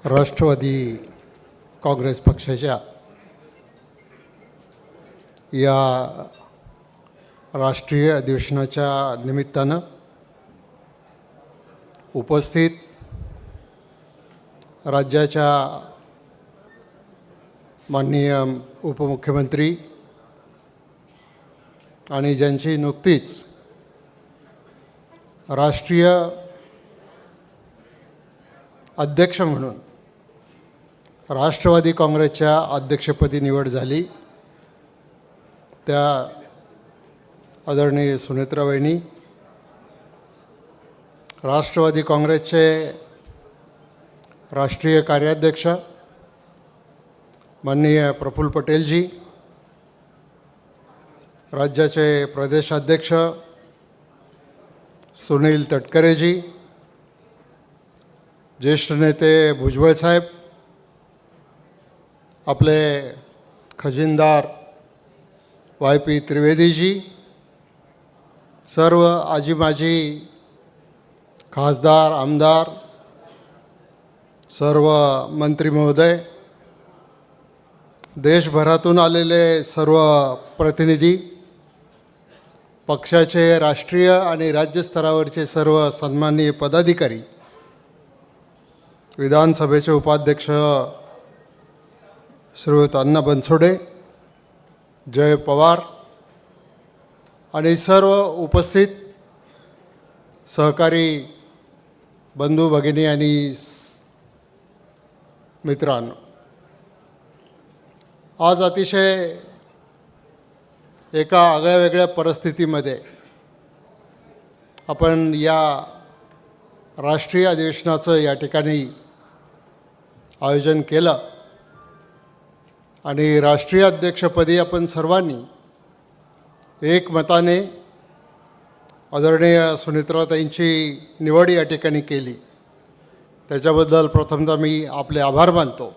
राष्ट्रवादी काँग्रेस पक्षाच्या या राष्ट्रीय अधिवेशनाच्या निमित्तानं उपस्थित राज्याच्या माननीय उपमुख्यमंत्री आणि ज्यांची नुकतीच राष्ट्रीय अध्यक्ष म्हणून राष्ट्रवादी काँग्रेसच्या अध्यक्षपदी निवड झाली त्या आदरणीय सुनेत्रा वहिनी, राष्ट्रवादी काँग्रेसचे राष्ट्रीय कार्याध्यक्ष माननीय प्रफुल्ल पटेलजी, राज्याचे प्रदेशाध्यक्ष सुनील तटकरेजी, ज्येष्ठ नेते भुजबळ साहेब, आपले खजिनदार YP त्रिवेदीजी, सर्व आजी माजी खासदार आमदार, सर्व मंत्री महोदय, देशभरातून आलेले सर्व प्रतिनिधी, पक्षाचे राष्ट्रीय आणि राज्य स्तरावरचे सर्व सन्माननीय पदाधिकारी, विधानसभेचे उपाध्यक्ष श्रीयुत अण्णा बनसोडे, जय पवार आणि सर्व उपस्थित सहकारी बंधू भगिनी आणि मित्रांनो, आज अतिशय एका आगळ्यावेगळ्या परिस्थितीमध्ये आपण या राष्ट्रीय अधिवेशनाचं या ठिकाणी आयोजन केलं आणि राष्ट्रीय अध्यक्षपदी आपण सर्वांनी एकमताने आदरणीय सुनेत्राताईंची निवड या ठिकाणी केली. त्याच्याबद्दल प्रथमतः मी आपले आभार मानतो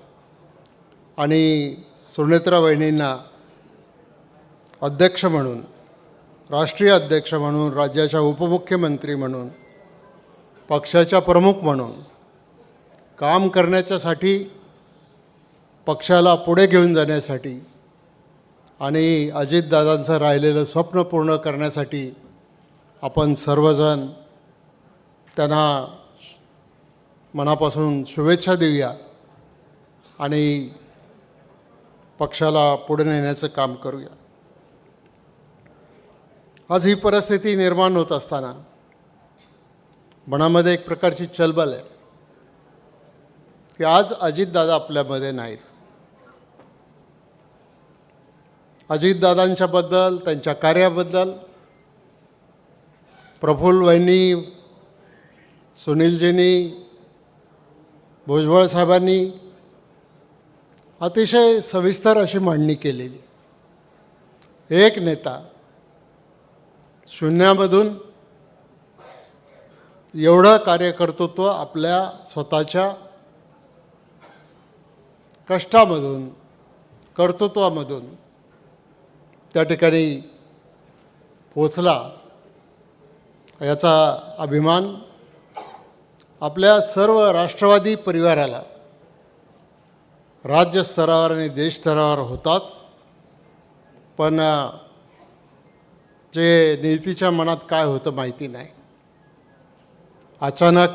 आणि सुनेत्रा वहिनींना अध्यक्ष म्हणून, राष्ट्रीय अध्यक्ष म्हणून, राज्याच्या उपमुख्यमंत्री म्हणून, पक्षाच्या प्रमुख म्हणून काम करण्याच्यासाठी, पक्षाला पुढे घेऊन जाण्यासाठी आणि अजितदादांचं राहिलेलं स्वप्न पूर्ण करण्यासाठी आपण सर्वजण त्यांना मनापासून शुभेच्छा देऊया आणि पक्षाला पुढे नेण्याचं काम करूया. आज ही परिस्थिती निर्माण होत असताना मनामध्ये एक प्रकारची चलबल आहे की आज अजितदादा आपल्यामध्ये नाहीत. अजितदादांच्याबद्दल, त्यांच्या कार्याबद्दल प्रफुल्ल वहिनी, सुनीलजींनी, भुजबळ साहेबांनी अतिशय सविस्तर अशी मांडणी केलेली. एक नेता शून्यामधून एवढं कार्य करतो, तो आपल्या स्वतःच्या कष्टामधून, कर्तृत्वामधून त्या ठिकाणी पोचला. याचा अभिमान आपल्या सर्व राष्ट्रवादी परिवाराला राज्यस्तरावर आणि देशस्तरावर होताच. पण जे नीतीच्या मनात काय होतं माहिती नाही. अचानक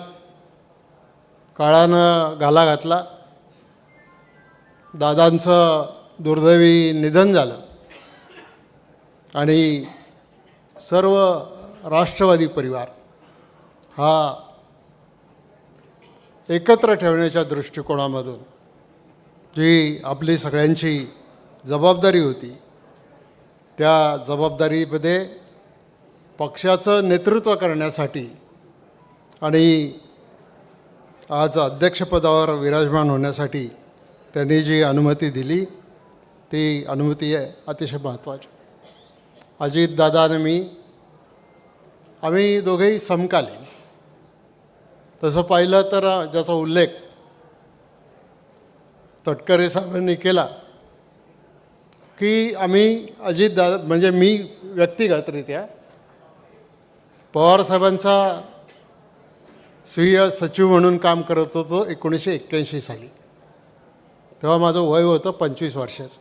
काळानं घाला घातला, दादांचं दुर्दैवी निधन झालं आणि सर्व राष्ट्रवादी परिवार हा एकत्र ठेवण्याच्या दृष्टिकोनामधून जी आपली सगळ्यांची जबाबदारी होती, त्या जबाबदारीमध्ये पक्षाचं नेतृत्व करण्यासाठी आणि आज अध्यक्षपदावर विराजमान होण्यासाठी त्यांनी जी अनुमती दिली, ती अनुमती अतिशय महत्त्वाची. अजितदादा आणि मी, आम्ही दोघेही समकालीन. तसं पाहिलं तर ज्याचा उल्लेख तटकरे साहेबांनी केला की आम्ही अजितदादा, म्हणजे मी व्यक्तिगतरित्या पवारसाहेबांचा स्वीय सचिव म्हणून काम करत होतो 1981 साली. तेव्हा माझं वय होतं 25 वर्षाचं.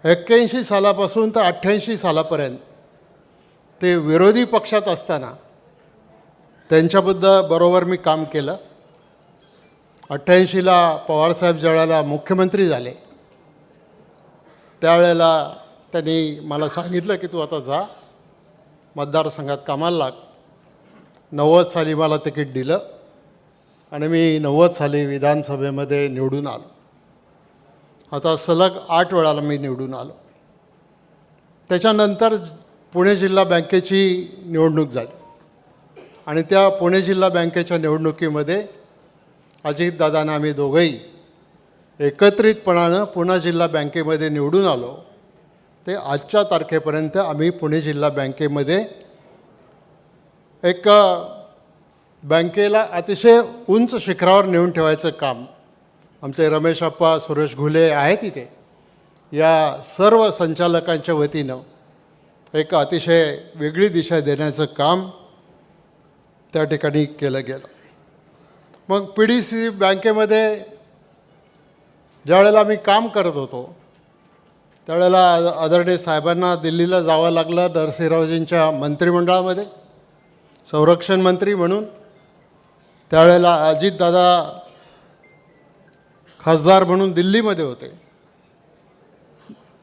81 सालापासून तर 88 सालापर्यंत ते विरोधी पक्षात असताना त्यांच्याबद्दल बरोबर मी काम केलं. 88ला पवारसाहेब ज्यावेळेला मुख्यमंत्री झाले त्यावेळेला त्यांनी मला सांगितलं की तू आता जा मतदारसंघात कामाला लाग. 90 साली मला तिकीट दिलं आणि मी 90 साली विधानसभेमध्ये निवडून आलो. आता सलग 8 वेळाला मी निवडून आलो. त्याच्यानंतर पुणे जिल्हा बँकेची निवडणूक झाली आणि त्या पुणे जिल्हा बँकेच्या निवडणुकीमध्ये अजितदादांना आम्ही दोघंही एकत्रितपणानं पुणे जिल्हा बँकेमध्ये निवडून आलो. ते आजच्या तारखेपर्यंत आम्ही पुणे जिल्हा बँकेमध्ये एक बँकेला अतिशय उंच शिखरावर नेऊन ठेवायचं काम आमचे रमेश अप्पा, सुरेश घुले आहेत इथे, या सर्व संचालकांच्या वतीनं एक अतिशय वेगळी दिशा देण्याचं काम त्या ठिकाणी केलं गेलं. मग PDC बँकेमध्ये ज्यावेळेला मी काम करत होतो त्यावेळेला आदरणीय साहेबांना दिल्लीला जावं लागलं नरसिंहरावजींच्या मंत्रिमंडळामध्ये संरक्षण मंत्री म्हणून. त्यावेळेला अजितदादा खासदार म्हणून दिल्लीमध्ये होते.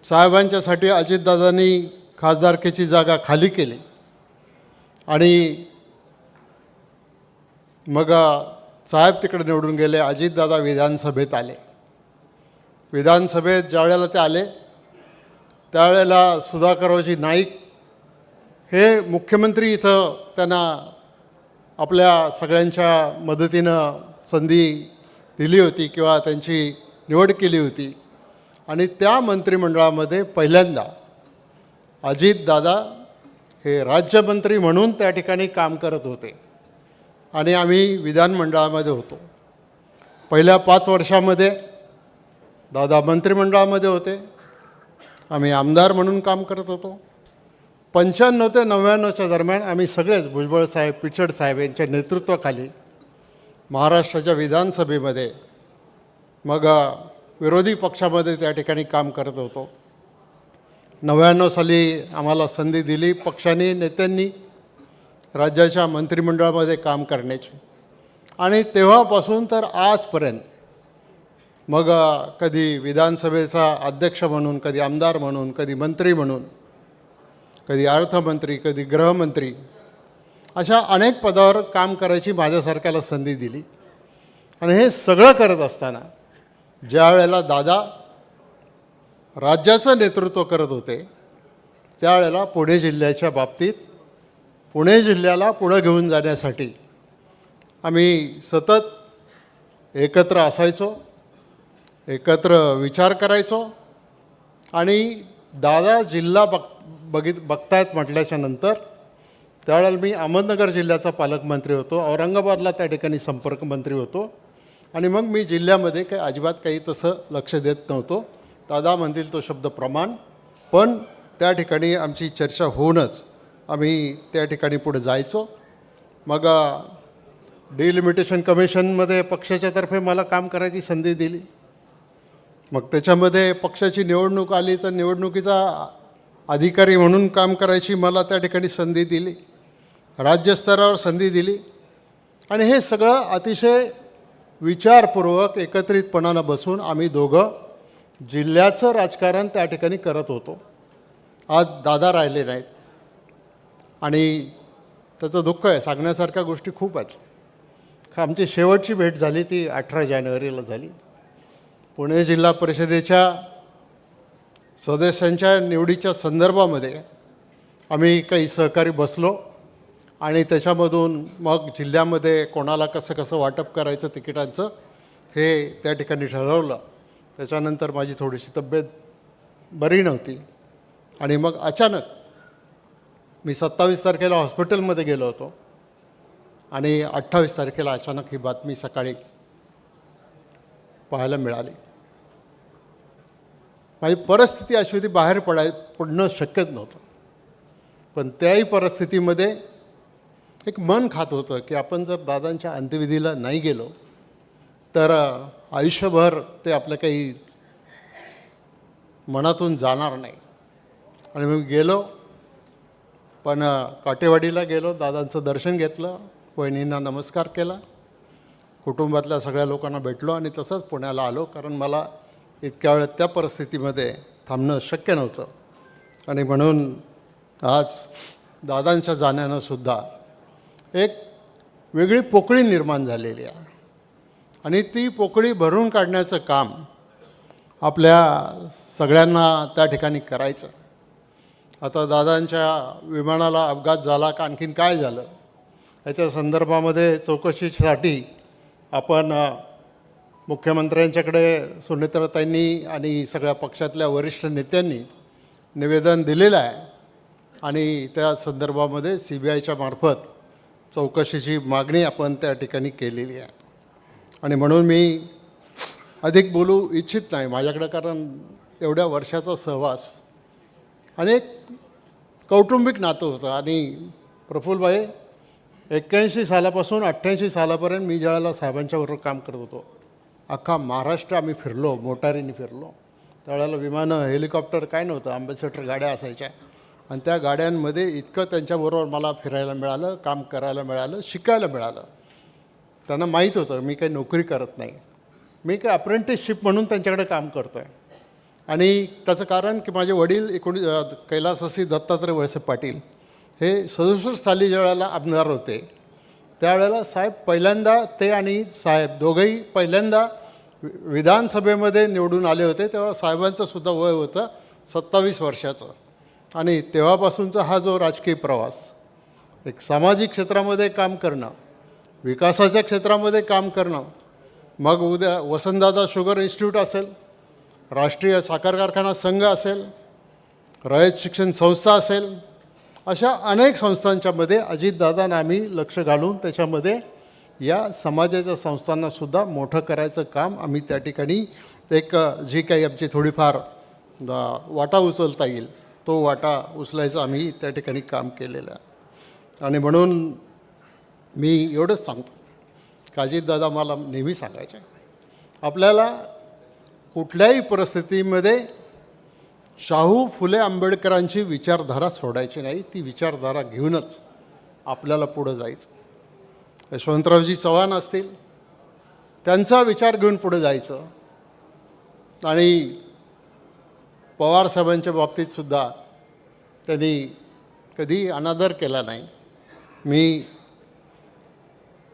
साहेबांच्यासाठी अजितदादांनी खासदारकीची जागा खाली केली आणि मग साहेब तिकडे निवडून गेले. अजितदादा विधानसभेत आले. विधानसभेत ज्यावेळेला ते आले त्यावेळेला सुधाकररावजी नाईक हे मुख्यमंत्री इथं त्यांना आपल्या सगळ्यांच्या मदतीनं संधी दिली होती किंवा त्यांची निवड केली होती आणि त्या मंत्रिमंडळामध्ये पहिल्यांदा अजितदादा हे राज्यमंत्री म्हणून त्या ठिकाणी काम करत होते आणि आम्ही विधानमंडळामध्ये होतो. पहिल्या 5 वर्षामध्ये दादा मंत्रिमंडळामध्ये होते, आम्ही आमदार म्हणून काम करत होतो. 95 ते 99च्या दरम्यान आम्ही सगळेच भुजबळ साहेब, पिचड साहेब यांच्या नेतृत्वाखाली महाराष्ट्राच्या विधानसभेमध्ये मग विरोधी पक्षामध्ये त्या ठिकाणी काम करत होतो. 99 साली आम्हाला संधी दिली पक्षाने, नेत्यांनी राज्याच्या मंत्रिमंडळामध्ये काम करण्याची आणि तेव्हापासून तर आजपर्यंत मग कधी विधानसभेचा अध्यक्ष म्हणून, कधी आमदार म्हणून, कधी मंत्री म्हणून, कधी अर्थमंत्री, कधी गृहमंत्री, अशा अनेक पदावर काम करायची माझ्यासारख्याला संधी दिली. आणि हे सगळं करत असताना ज्या वेळेला दादा राज्याचं नेतृत्व करत होते त्यावेळेला पुणे जिल्ह्याच्या बाबतीत पुणे जिल्ह्याला पुढं घेऊन जाण्यासाठी आम्ही सतत एकत्र असायचो, एकत्र विचार करायचो आणि दादा जिल्हा बघतायत म्हटल्याच्या नंतर त्यावेळेला मी अहमदनगर जिल्ह्याचा पालकमंत्री होतो, औरंगाबादला त्या ठिकाणी संपर्क मंत्री होतो आणि मग मी जिल्ह्यामध्ये काही अजिबात काही तसं लक्ष देत नव्हतो. दादा म्हणतील तो शब्द प्रमाण, पण त्या ठिकाणी आमची चर्चा होऊनच आम्ही त्या ठिकाणी पुढे जायचो. मग डिलिमिटेशन कमिशनमध्ये पक्षाच्या तर्फे मला काम करायची संधी दिली. मग त्याच्यामध्ये पक्षाची निवडणूक आली तर निवडणुकीचा अधिकारी म्हणून काम करायची मला त्या ठिकाणी संधी दिली, राज्यस्तरावर संधी दिली आणि हे सगळं अतिशय विचारपूर्वक एकत्रितपणानं बसून आम्ही दोघं जिल्ह्याचं राजकारण त्या ठिकाणी करत होतो. आज दादा राहिले नाहीत आणि त्याचं दुःख आहे. सांगण्यासारख्या गोष्टी खूप आहेत. आमची शेवटची भेट झाली ती 18 जानेवारीला झाली. पुणे जिल्हा परिषदेच्या सदस्यांच्या निवडीच्या संदर्भामध्ये आम्ही काही सहकारी बसलो आणि त्याच्यामधून मग जिल्ह्यामध्ये कोणाला कसं कसं वाटप करायचं तिकिटांचं हे त्या ठिकाणी ठरवलं. त्याच्यानंतर माझी थोडीशी तब्येत बरी नव्हती आणि मग अचानक मी 27 तारखेला हॉस्पिटलमध्ये गेलो होतो आणि 28 तारखेला अचानक ही बातमी सकाळी पाहायला मिळाली. माझी परिस्थिती अशी होती, बाहेर पडणं शक्यच नव्हतं. पण त्याही परिस्थितीमध्ये एक मन खात होतं की आपण जर दादांच्या अंत्यविधीला नाही गेलो तर आयुष्यभर ते आपल्या काही मनातून जाणार नाही. आणि मी गेलो, पण काटेवाडीला गेलो, दादांचं दर्शन घेतलं, वहिनींना नमस्कार केला, कुटुंबातल्या सगळ्या लोकांना भेटलो आणि तसंच पुण्याला आलो, कारण मला इतक्या वेळ त्या परिस्थितीमध्ये थांबणं शक्य नव्हतं. आणि म्हणून आज दादांच्या जाण्यानंसुद्धा एक वेगळी पोकळी निर्माण झालेली आहे आणि ती पोकळी भरून काढण्याचं काम आपल्या सगळ्यांना त्या ठिकाणी करायचं. आता दादांच्या विमानाला अपघात झाला का आणखीन काय झालं याच्या संदर्भामध्ये चौकशीसाठी आपण मुख्यमंत्र्यांच्याकडे सुनेत्राताईंनी आणि सगळ्या पक्षातल्या वरिष्ठ नेत्यांनी निवेदन दिलेलं आहे आणि त्या संदर्भामध्ये CBIच्या मार्फत चौकशीची मागणी आपण त्या ठिकाणी केलेली आहे. आणि म्हणून मी अधिक बोलू इच्छित नाही माझ्याकडं, कारण एवढ्या वर्षाचा सहवास आणि एक कौटुंबिक नातं होतं. आणि प्रफुल्लभाई 81 सालापासून 88 सालापर्यंत मी ज्यावेळेला साहेबांच्याबरोबर काम करत होतो, अख्खा महाराष्ट्र आम्ही फिरलो, मोटारीने फिरलो. त्यावेळेला विमानं, हेलिकॉप्टर काय नव्हतं, अँबॅसेडर गाड्या असायच्या आणि त्या गाड्यांमध्ये इतकं त्यांच्याबरोबर मला फिरायला मिळालं, काम करायला मिळालं, शिकायला मिळालं. त्यांना माहीत होतं मी काही नोकरी करत नाही, मी काही अप्रेंटिसशिप म्हणून त्यांच्याकडे काम करतो आहे. आणि त्याचं कारण की माझे वडील कैलासवासी दत्तात्रय वळसे पाटील हे 67 साली ज्या वेळेला आमदार होते त्यावेळेला साहेब पहिल्यांदा, ते आणि साहेब दोघंही पहिल्यांदा विधानसभेमध्ये निवडून आले होते. तेव्हा साहेबांचं सुद्धा वय होतं 27 वर्षाचं. आणि तेव्हापासूनचा हा जो राजकीय प्रवास, एक सामाजिक क्षेत्रामध्ये काम करणं, विकासाच्या क्षेत्रामध्ये काम करणं, मग उद्या वसंतदादा शुगर इन्स्टिट्यूट असेल, राष्ट्रीय साखर कारखाना संघ असेल, रयत शिक्षण संस्था असेल, अशा अनेक संस्थांच्यामध्ये अजितदादांना आम्ही लक्ष घालून त्याच्यामध्ये या समाजाच्या संस्थांनासुद्धा मोठं करायचं काम आम्ही त्या ठिकाणी एक जी काही आमची थोडीफार वाटा उचलता येईल तो वाटा उचलायचं आम्ही त्या ठिकाणी काम केलेलं आहे. आणि म्हणून मी एवढंच सांगतो की अजितदादा मला नेहमी सांगायचे, आपल्याला कुठल्याही परिस्थितीमध्ये शाहू फुले आंबेडकरांची विचारधारा सोडायची नाही, ती विचारधारा घेऊनच आपल्याला पुढं जायचं. यशवंतरावजी चव्हाण असतील, त्यांचा विचार घेऊन पुढे जायचं. आणि पवारसाहेबांच्या बाबतीतसुद्धा त्यांनी कधी अनादर केला नाही. मी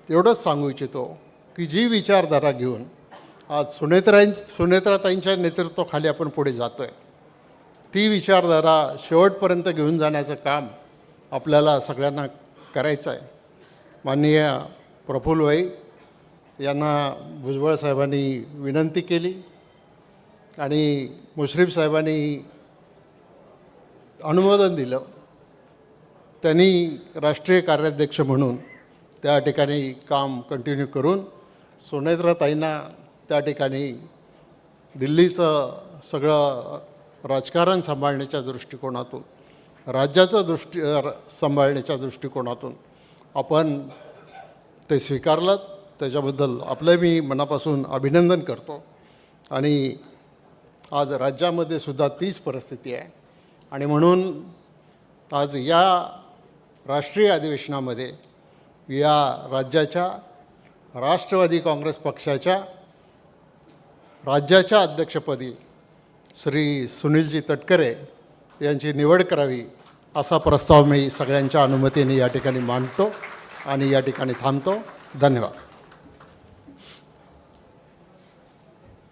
एवढंच सांगू इच्छितो की जी विचारधारा घेऊन आज सुनेत्राताईंच्या नेतृत्वाखाली आपण पुढे जातो आहे, ती विचारधारा शेवटपर्यंत घेऊन जाण्याचं काम आपल्याला सगळ्यांना करायचं आहे. माननीय प्रफुल्लभाई यांना भुजबळ साहेबांनी विनंती केली आणि मुश्रीफ साहेबांनी अनुमोदन दिलं. त्यांनी राष्ट्रीय कार्याध्यक्ष म्हणून त्या ठिकाणी काम कंटिन्यू करून सुनेत्राताईंना त्या ठिकाणी दिल्लीचं सगळं राजकारण सांभाळण्याच्या दृष्टिकोनातून, राज्याचं सांभाळण्याच्या दृष्टिकोनातून आपण ते स्वीकारलं. त्याच्याबद्दल आपलं मी मनापासून अभिनंदन करतो. आणि आज राज्यामध्ये सुद्धा तीच परिस्थिती आहे. आणि म्हणून आज या राष्ट्रीय अधिवेशनामध्ये या राज्याच्या राष्ट्रवादी काँग्रेस पक्षाच्या राज्याच्या अध्यक्षपदी श्री सुनीलजी तटकरे यांची निवड करावी असा प्रस्ताव मी सगळ्यांच्या अनुमतीने या ठिकाणी मांडतो आणि या ठिकाणी थांबतो. धन्यवाद.